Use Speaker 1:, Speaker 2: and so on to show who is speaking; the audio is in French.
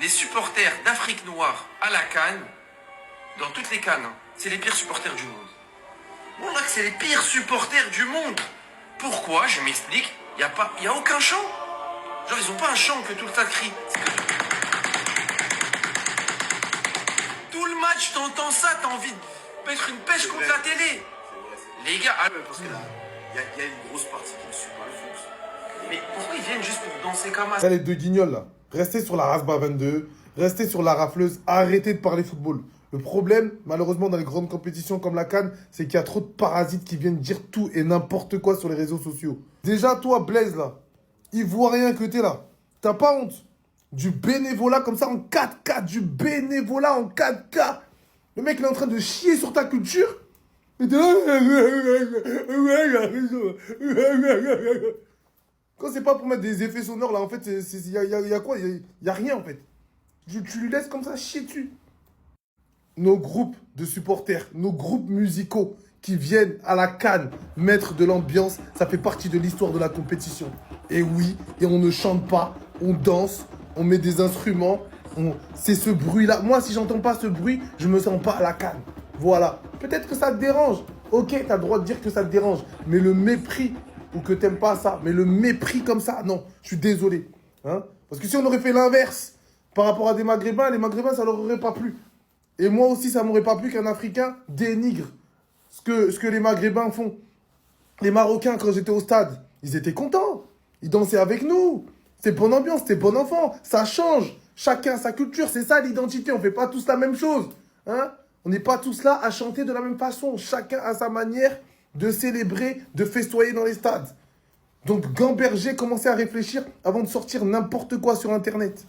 Speaker 1: les supporters d'Afrique noire à la CAN, dans toutes les CAN, hein, c'est les pires supporters du monde. Wallah que c'est les pires supporters du monde. Pourquoi? Je m'explique. Y a aucun chant. Genre ils ont pas un chant que tout le stade crie. Tout le match t'entends ça, t'as envie de mettre une pêche contre la télé. Les gars,
Speaker 2: Parce que là, il y a une grosse partie qui ne suit pas le foot.
Speaker 1: mais pourquoi ils viennent juste pour danser comme ça?
Speaker 3: Là, les deux guignols, là. Restez sur la Rasba 22, restez sur la rafleuse, arrêtez de parler football. Le problème, malheureusement, dans les grandes compétitions comme la CAN, c'est qu'il y a trop de parasites qui viennent dire tout et n'importe quoi sur les réseaux sociaux. Déjà, toi, Blaise, là, ivoirien que t'es là, t'as pas honte? Du bénévolat comme ça en 4K, du bénévolat en 4K. Le mec, il est en train de chier sur ta culture. Et t'es là... Quand c'est pas pour mettre des effets sonores, là, en fait, il y a quoi? Il y a rien, en fait. Tu lui laisses comme ça chier dessus. Nos groupes de supporters, nos groupes musicaux qui viennent à la CAN mettre de l'ambiance, ça fait partie de l'histoire de la compétition. Et oui, et on ne chante pas, on danse, on met des instruments, c'est ce bruit-là. Moi, si j'entends pas ce bruit, je me sens pas à la CAN. Voilà. Peut-être que ça te dérange. Ok, t'as le droit de dire que ça te dérange. Mais le mépris, ou que t'aimes pas ça, mais le mépris comme ça, non, je suis désolé. Hein? Parce que si on aurait fait l'inverse par rapport à des Maghrébins, les Maghrébins, ça leur aurait pas plu. Et moi aussi, ça m'aurait pas plu qu'un Africain dénigre ce que les Maghrébins font. Les Marocains, quand j'étais au stade, ils étaient contents. Ils dansaient avec nous. C'était bonne ambiance, c'était bon enfant. Ça change. Chacun sa culture, c'est ça l'identité. On fait pas tous la même chose. Hein? On n'est pas tous là à chanter de la même façon. Chacun a sa manière de célébrer, de festoyer dans les stades. Donc, gamberger, commencez à réfléchir avant de sortir n'importe quoi sur Internet.